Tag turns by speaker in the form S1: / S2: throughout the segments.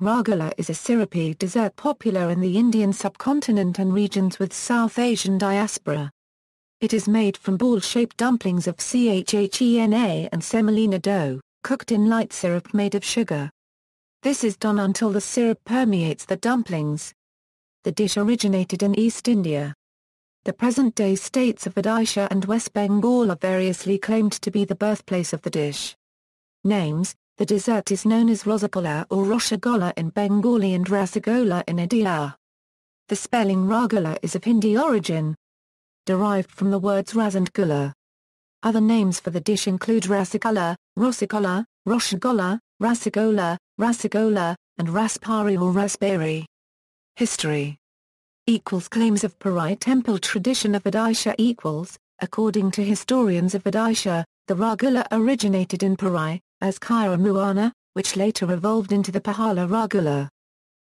S1: Rasgulla is a syrupy dessert popular in the Indian subcontinent and regions with South Asian diaspora. It is made from ball-shaped dumplings of chhena and semolina dough, cooked in light syrup made of sugar. This is done until the syrup permeates the dumplings. The dish originated in East India. The present-day states of Odisha and West Bengal are variously claimed to be the birthplace of the dish. Names: the dessert is known as Rasgulla or Rasgulla in Bengali and Rasgulla in Odisha. The spelling Rasgulla is of Hindi origin, derived from the words ras and gulla. Other names for the dish include Rasgulla, Rasgulla, Rasgulla, Rasgulla, Rasgulla, and raspari or raspberry. History Claims of Parai temple tradition of Odisha according to historians of Odisha, the Rasgulla originated in Parai, as Khaira Muana, which later evolved into the Pahala Rasgulla.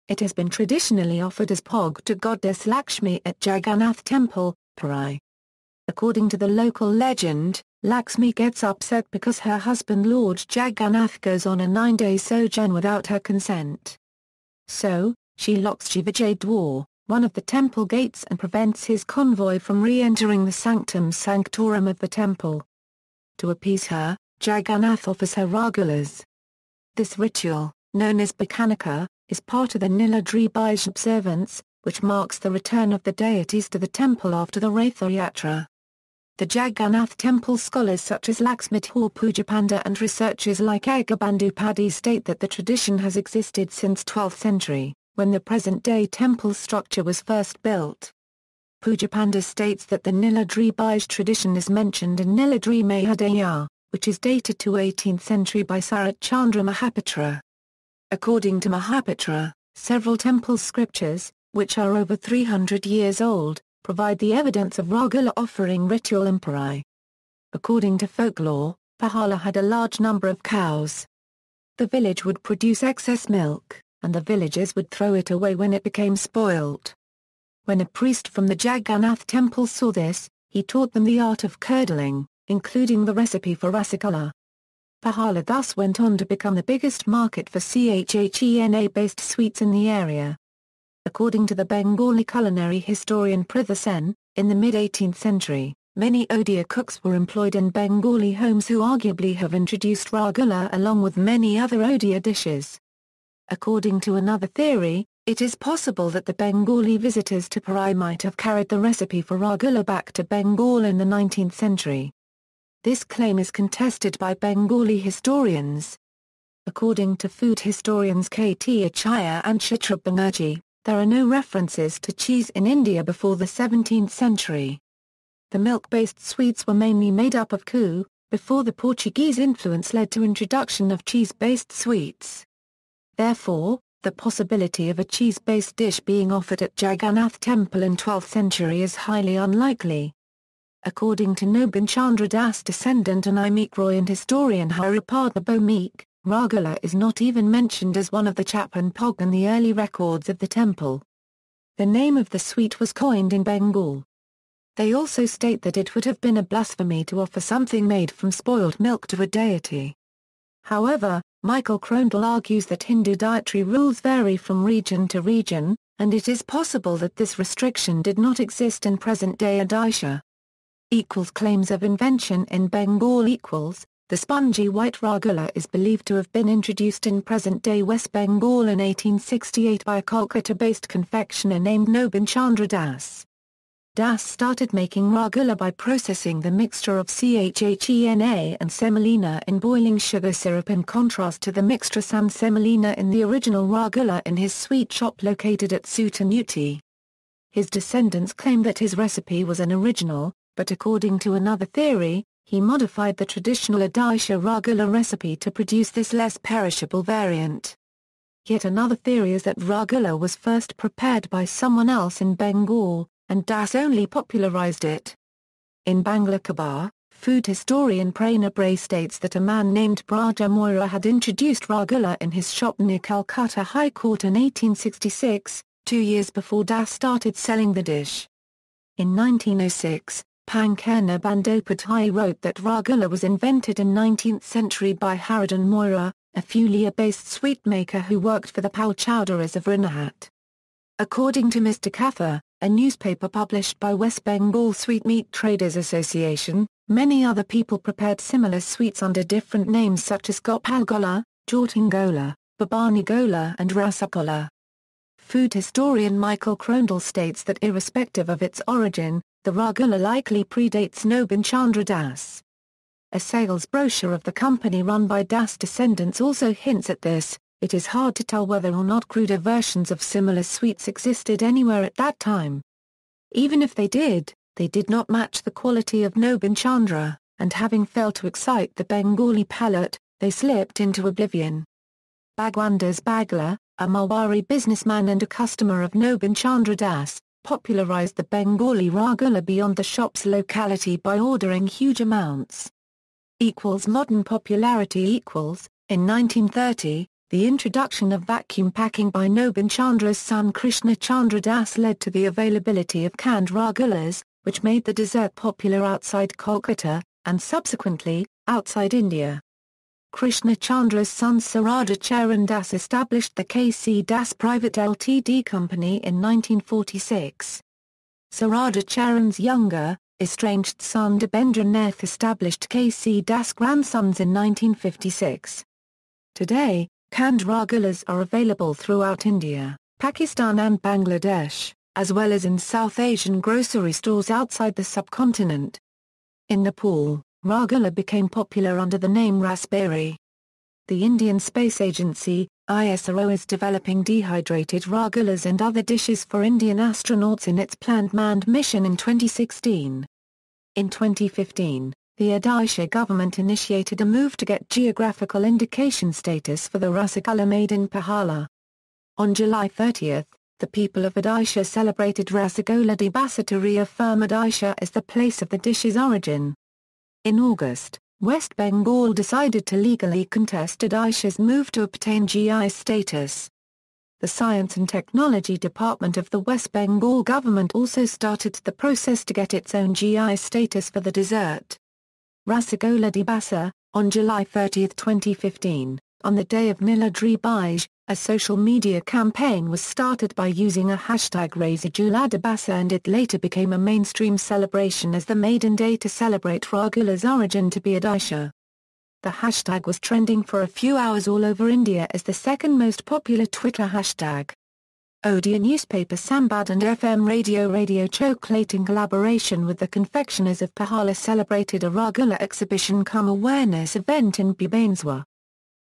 S1: It has been traditionally offered as Pog to goddess Lakshmi at Jagannath Temple, Parai. According to the local legend, Lakshmi gets upset because her husband Lord Jagannath goes on a 9-day sojourn without her consent. So, she locks Shivajay Dwar, one of the temple gates, and prevents his convoy from re-entering the sanctum sanctorum of the temple. To appease her, Jagannath offers her Rasgullas. This ritual, known as Bhakanika, is part of the Niladri Bij observance, which marks the return of the deities to the temple after the Ratha Yatra. The Jagannath temple scholars such as Laxmitha Pujapanda and researchers like Agabandhu Paddy state that the tradition has existed since 12th century, when the present-day temple structure was first built. Pujapanda states that the Niladri Bij tradition is mentioned in Niladri Mahadaya, which is dated to 18th century by Sarat Chandra Mahapatra. According to Mahapatra, several temple scriptures, which are over 300 years old, provide the evidence of Rasgulla offering ritual in Parai. According to folklore, Pahala had a large number of cows. The village would produce excess milk, and the villagers would throw it away when it became spoilt. When a priest from the Jagannath temple saw this, he taught them the art of curdling, including the recipe for Rasgulla. Pahala thus went on to become the biggest market for chhena-based sweets in the area. According to the Bengali culinary historian Pritha Sen, in the mid-18th century, many Odia cooks were employed in Bengali homes who arguably have introduced Rasgulla along with many other Odia dishes. According to another theory, it is possible that the Bengali visitors to Parai might have carried the recipe for Rasgulla back to Bengal in the 19th century. This claim is contested by Bengali historians. According to food historians K.T. Achaya and Chitra Banerjee, there are no references to cheese in India before the 17th century. The milk-based sweets were mainly made up of cu, before the Portuguese influence led to introduction of cheese-based sweets. Therefore, the possibility of a cheese-based dish being offered at Jagannath Temple in 12th century is highly unlikely. According to Nobin Chandra Das descendant Anamik Roy and historian Haripada Bhomik, Rasgulla is not even mentioned as one of the chap and pog in the early records of the temple. The name of the sweet was coined in Bengal. They also state that it would have been a blasphemy to offer something made from spoiled milk to a deity. However, Michael Krondel argues that Hindu dietary rules vary from region to region, and it is possible that this restriction did not exist in present-day Odisha. Claims of invention in Bengal. The spongy white Rasgulla is believed to have been introduced in present-day West Bengal in 1868 by a Kolkata-based confectioner named Nobin Chandra Das. Das started making Rasgulla by processing the mixture of chhena and semolina in boiling sugar syrup in contrast to the mixture and semolina in the original Rasgulla in his sweet shop located at Sutanuti. His descendants claim that his recipe was an original, but according to another theory, he modified the traditional Odisha Rasgulla recipe to produce this less perishable variant. Yet another theory is that Rasgulla was first prepared by someone else in Bengal, and Das only popularized it. In Bangla Khabar, food historian Prerna Bray states that a man named Braja Moira had introduced Rasgulla in his shop near Calcutta High Court in 1866, 2 years before Das started selling the dish. In 1906, Pankana Bandopadhyay wrote that Rasgulla was invented in 19th century by Haridan Moira, a Fulia-based sweetmaker who worked for the Pal Chowdhuries of Ranahat. According to Mr. Kathar, a newspaper published by West Bengal Sweetmeat Traders Association, many other people prepared similar sweets under different names such as Gopalgola, Jortingola, Babanigola and Rasgulla. Food historian Michael Crondall states that irrespective of its origin, the Rasgulla likely predates Nobin Chandra Das. A sales brochure of the company run by Das descendants also hints at this. It is hard to tell whether or not cruder versions of similar sweets existed anywhere at that time. Even if they did not match the quality of Nobin Chandra, and having failed to excite the Bengali palate, they slipped into oblivion. Bhagwandas Bagla, a Marwari businessman and a customer of Nobin Chandra Das, popularized the Bengali Rasgulla beyond the shop's locality by ordering huge amounts. Modern popularity in 1930, the introduction of vacuum packing by Nobin Chandra's son Krishna Chandra Das led to the availability of canned Rasgullas, which made the dessert popular outside Kolkata, and subsequently, outside India. Krishna Chandra's son Sarada Charan Das established the K.C. Das Private Ltd company in 1946. Sarada Charan's younger, estranged son Debendra Nath established K.C. Das Grandsons in 1956. Today, canned Rasgullas are available throughout India, Pakistan and Bangladesh, as well as in South Asian grocery stores outside the subcontinent. In Nepal, Rasgulla became popular under the name raspberry. The Indian Space Agency, ISRO, is developing dehydrated Rasgullas and other dishes for Indian astronauts in its planned manned mission in 2016. In 2015, the Odisha government initiated a move to get geographical indication status for the Rasgulla made in Pahala. On July 30, the people of Odisha celebrated Rasgulla Divas to reaffirm Odisha as the place of the dish's origin. In August, West Bengal decided to legally contest Odisha's move to obtain GI status. The Science and Technology Department of the West Bengal government also started the process to get its own GI status for the dessert. Rasgulla Divas, on July 30, 2015, on the day of Niladri Bige, a social media campaign was started by using a hashtag Rasgulla Divas, and it later became a mainstream celebration as the maiden day to celebrate Rasgulla's origin to be Odisha. The hashtag was trending for a few hours all over India as the second most popular Twitter hashtag. Odia newspaper Sambad and FM Radio Chocolate in collaboration with the confectioners of Pahala celebrated a Rasgulla exhibition cum awareness event in Bhubaneswar.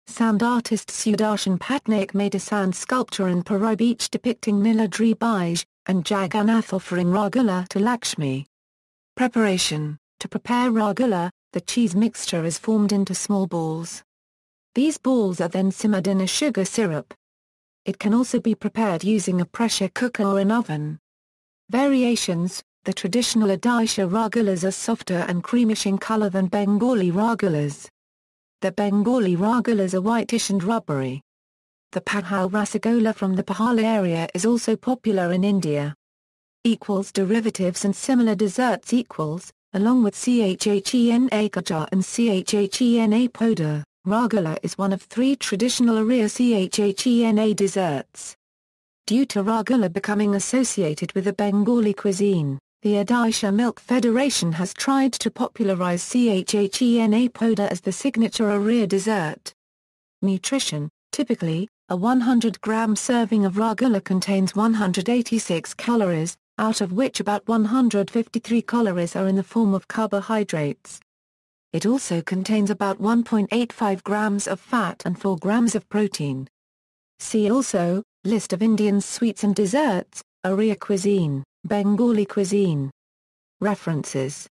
S1: Sand artist Sudarshan Patnaik made a sand sculpture in Parai Beach depicting Niladri Bige, and Jagannath offering Rasgulla to Lakshmi. Preparation: to prepare Rasgulla, the cheese mixture is formed into small balls. These balls are then simmered in a sugar syrup. It can also be prepared using a pressure cooker or an oven. Variations: the traditional Odisha Rasgullas are softer and creamish in color than Bengali Rasgullas. The Bengali Rasgullas are whitish and rubbery. The Pahal Rasgulla from the Pahal area is also popular in India. Derivatives and similar desserts along with chhena gajar and chhena poda, Rasgulla is one of 3 traditional Oriya chhena desserts. Due to Rasgulla becoming associated with the Bengali cuisine, the Odisha Milk Federation has tried to popularize chhena poda as the signature Oriya dessert. Nutrition: typically, a 100-gram serving of Rasgulla contains 186 calories, out of which about 153 calories are in the form of carbohydrates. It also contains about 1.85 grams of fat and 4 grams of protein. See also, List of Indian sweets and desserts, Oriya cuisine, Bengali cuisine. References